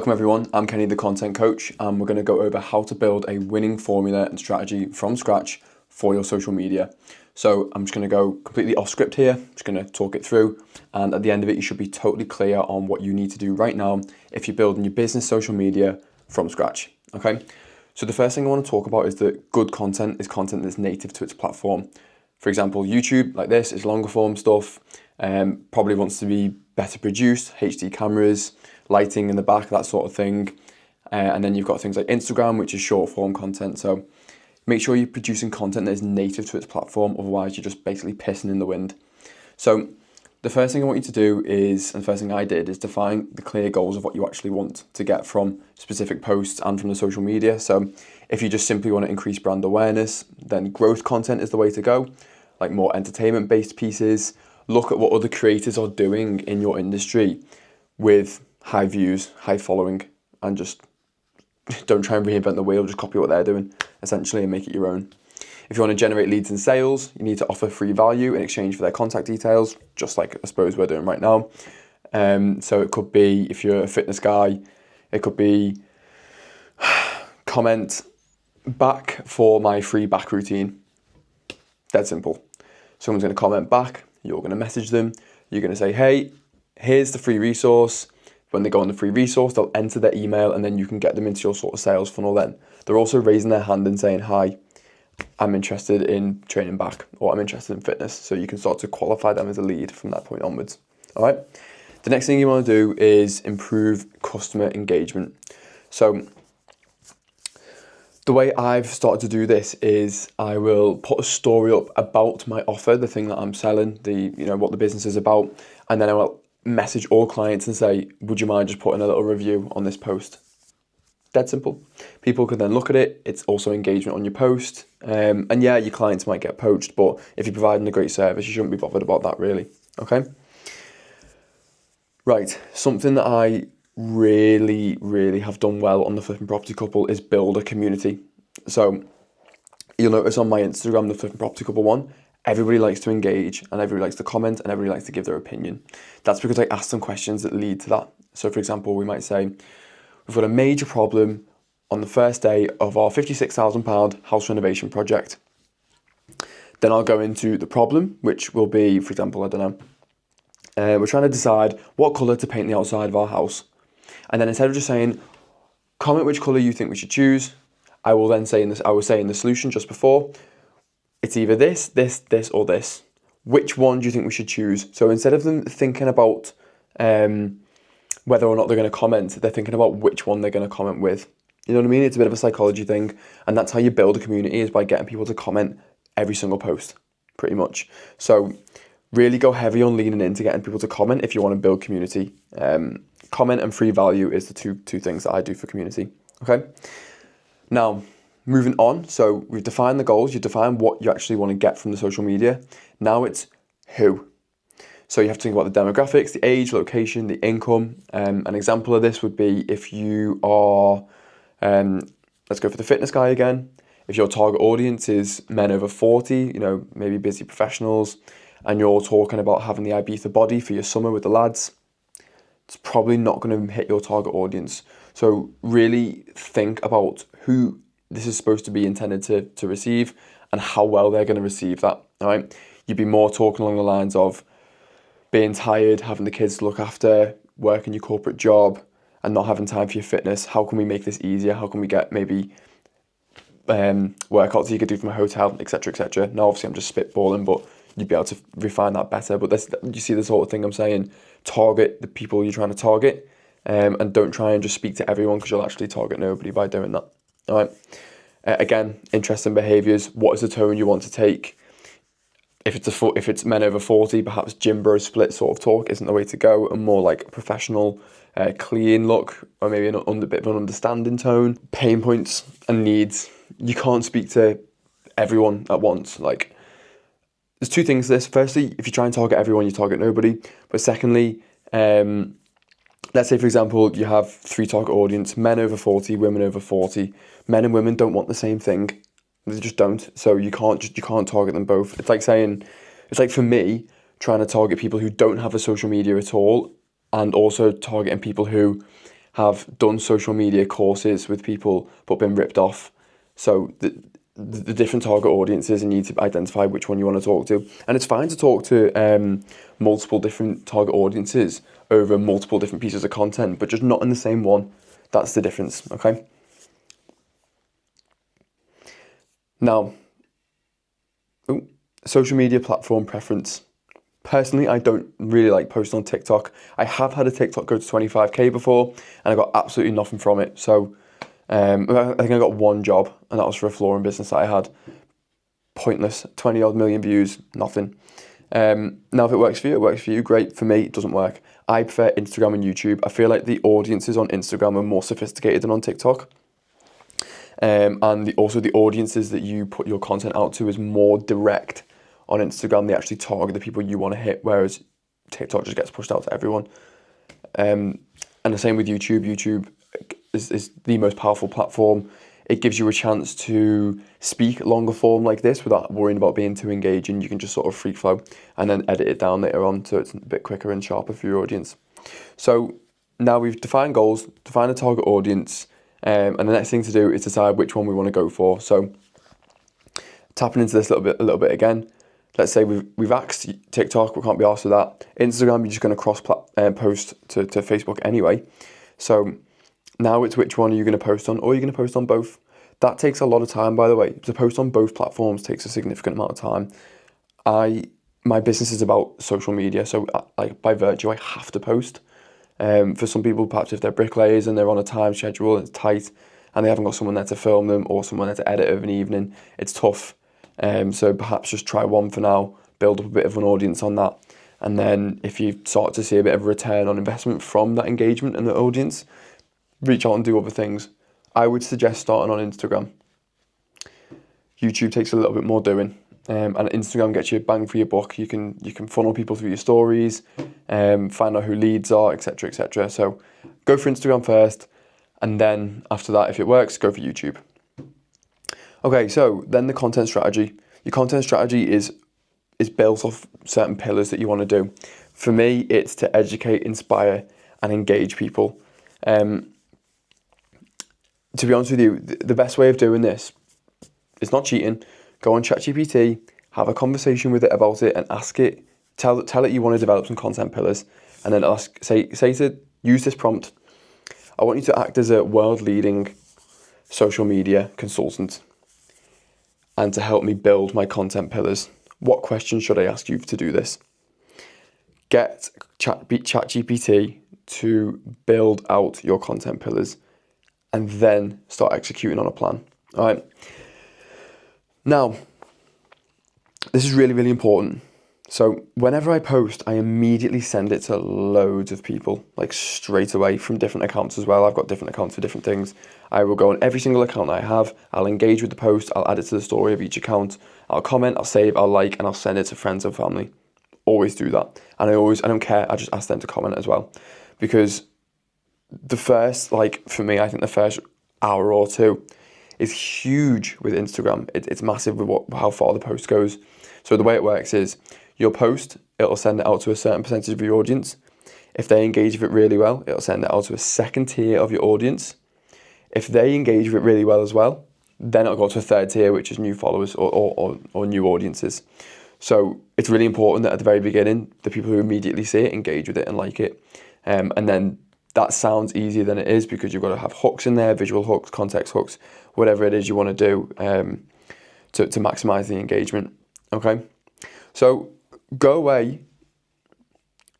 Welcome everyone, I'm Kenny the Content Coach, and we're going to go over how to build a winning formula and strategy from scratch for your social media. So I'm just going to go completely off script here, I'm just going to talk it through, and at the end of it you should be totally clear on what you need to do right now if you're building your business social media from scratch. Okay, so the first thing I want to talk about is that good content is content that's native to its platform. For example, YouTube, like this, is longer form stuff, probably wants to be better produced, HD cameras, lighting in the back, that sort of thing. And then you've got things like Instagram, which is short form content. So make sure you're producing content that is native to its platform, otherwise you're just basically pissing in the wind. So the first thing I want you to do is, and the first thing I did, is define the clear goals of what you actually want to get from specific posts and from the social media. So if you just simply want to increase brand awareness, then growth content is the way to go, like more entertainment based pieces. Look at what other creators are doing in your industry with high views, high following, and just don't try and reinvent the wheel, just copy what they're doing essentially and make it your own. If you want to generate leads and sales, you need to offer free value in exchange for their contact details, just like I suppose we're doing right now. So it could be, if you're a fitness guy, it could be comment back for my free back routine. Dead simple. Someone's going to comment back, you're going to message them, you're going to say, hey, here's the free resource. When they go on the free resource, they'll enter their email and then you can get them into your sort of sales funnel then. They're also raising their hand and saying, hi, I'm interested in training back, or I'm interested in fitness. So you can start to qualify them as a lead from that point onwards. All right. The next thing you want to do is improve customer engagement. So the way I've started to do this is I will put a story up about my offer, the thing that I'm selling, what the business is about, and then I will message all clients and say, would you mind just putting a little review on this post? Dead simple. People can then look at it. It's also engagement on your post. And yeah, your clients might get poached, but if you're providing a great service, you shouldn't be bothered about that really. Okay. Right. Something that I really have done well on the Flipping Property Couple is build a community. So you'll notice on my Instagram, the Flipping Property Couple one, everybody likes to engage and everybody likes to comment and everybody likes to give their opinion. That's because I ask them questions that lead to that. So for example, we might say, we've got a major problem on the first day of our £56,000 house renovation project. Then I'll go into the problem, which will be, for example, I don't know, we're trying to decide what colour to paint the outside of our house. And then instead of just saying, comment which colour you think we should choose, I will then say in the solution just before, it's either this, or this. Which one do you think we should choose? So instead of them thinking about whether or not they're going to comment, they're thinking about which one they're going to comment with. You know what I mean? It's a bit of a psychology thing. And that's how you build a community, is by getting people to comment every single post, pretty much. So really go heavy on leaning into getting people to comment if you want to build community. Comment and free value is the two things that I do for community. Okay. Now, moving on. So we've defined the goals. You define what you actually want to get from the social media. Now it's who. So you have to think about the demographics, the age, location, the income. An example of this would be if you are, let's go for the fitness guy again. If your target audience is men over 40, maybe busy professionals, and you're talking about having the Ibiza body for your summer with the lads, it's probably not going to hit your target audience. So really think about who this is supposed to be intended to receive and how well they're going to receive that. All right. You'd be more talking along the lines of being tired, having the kids to look after, working your corporate job and not having time for your fitness. How can we make this easier? How can we get maybe workouts you could do from a hotel, etc., etc. Now, obviously, I'm just spitballing, but you'd be able to refine that better. But you see the sort of thing I'm saying? Target the people you're trying to target, and don't try and just speak to everyone, because you'll actually target nobody by doing that. All right. Again, interesting behaviours. What is the tone you want to take? If it's men over 40, perhaps gym bro split sort of talk isn't the way to go, and more like professional, clean look, or maybe a bit of an understanding tone. Pain points and needs. You can't speak to everyone at once. Like, there's two things to this. Firstly, if you try and target everyone, you target nobody. But secondly, let's say, for example, you have 3 target audience: men over 40, women over 40. Men and women don't want the same thing. They just don't. So you can't target them both. It's like for me, trying to target people who don't have a social media at all, and also targeting people who have done social media courses with people but been ripped off. So the different target audiences, and you need to identify which one you want to talk to. And it's fine to talk to multiple different target audiences over multiple different pieces of content, but just not in the same one. That's the difference, okay? Now, social media platform preference. Personally, I don't really like posting on TikTok. I have had a TikTok go to 25k before, and I got absolutely nothing from it. So I think I got one job, and that was for a flooring business that I had. Pointless, 20 odd million views, nothing. Now, if it works for you, it works for you. Great. For me, it doesn't work. I prefer Instagram and YouTube. I feel like the audiences on Instagram are more sophisticated than on TikTok. And also the audiences that you put your content out to is more direct. On Instagram, they actually target the people you want to hit, whereas TikTok just gets pushed out to everyone. And the same with YouTube. YouTube is the most powerful platform. It gives you a chance to speak longer form like this without worrying about being too engaging. You can just sort of free flow and then edit it down later on so it's a bit quicker and sharper for your audience. So now we've defined goals, defined a target audience, and the next thing to do is decide which one we want to go for. So tapping into this a little bit again. Let's say we've axed TikTok, we can't be arsed with that. Instagram, you're just going to cross post to Facebook anyway. So now it's which one are you going to post on, or are you going to post on both? That takes a lot of time, by the way. To post on both platforms takes a significant amount of time. My business is about social media, so like by virtue, I have to post. For some people, perhaps if they're bricklayers and they're on a time schedule, it's tight, and they haven't got someone there to film them or someone there to edit over an evening, it's tough. So perhaps just try one for now, build up a bit of an audience on that. And then if you start to see a bit of a return on investment from that engagement and the audience, reach out and do other things. I would suggest starting on Instagram. YouTube takes a little bit more doing. And Instagram gets you a bang for your buck. You can funnel people through your stories, find out who leads are, etc., etc. So go for Instagram first, and then after that, if it works, go for YouTube. Okay, so then the content strategy. Your content strategy is built off certain pillars that you want to do. For me, it's to educate, inspire, and engage people. To be honest with you, the best way of doing this is not cheating. Go on ChatGPT, have a conversation with it about it, and ask it. Tell it you want to develop some content pillars, and then say to use this prompt. I want you to act as a world-leading social media consultant, and to help me build my content pillars. What questions should I ask you to do this? Get ChatGPT to build out your content pillars, and then start executing on a plan. All right. Now, this is really, really important. So whenever I post, I immediately send it to loads of people, like straight away from different accounts as well. I've got different accounts for different things. I will go on every single account that I have. I'll engage with the post. I'll add it to the story of each account. I'll comment, I'll save, I'll like, and I'll send it to friends and family. Always do that. And I don't care. I just ask them to comment as well. Because the first, for me, I think the first hour or two is huge with Instagram. It's massive with how far the post goes. So the way it works is your post, it'll send it out to a certain percentage of your audience. If they engage with it really well, it'll send it out to a second tier of your audience. If they engage with it really well as well, then it'll go to a third tier, which is new followers or new audiences. So it's really important that at the very beginning, the people who immediately see it engage with it and like it. And then that sounds easier than it is, because you've got to have hooks in there, visual hooks, context hooks, whatever it is you want to do to maximize the engagement. Okay, so go away,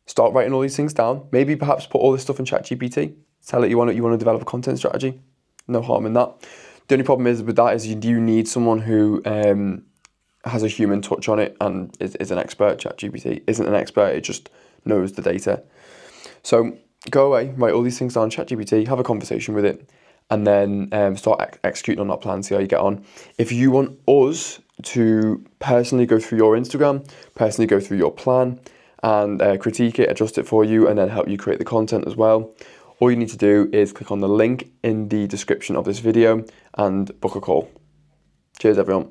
start writing all these things down. Maybe perhaps put all this stuff in ChatGPT. Tell it you want to develop a content strategy. No harm in that. The only problem is with that is you do need someone who has a human touch on it and is an expert. ChatGPT isn't an expert; it just knows the data. So go away, write all these things down, ChatGPT, have a conversation with it, and then start executing on that plan, see how you get on. If you want us to personally go through your Instagram, personally go through your plan, and critique it, adjust it for you, and then help you create the content as well, all you need to do is click on the link in the description of this video and book a call. Cheers, everyone.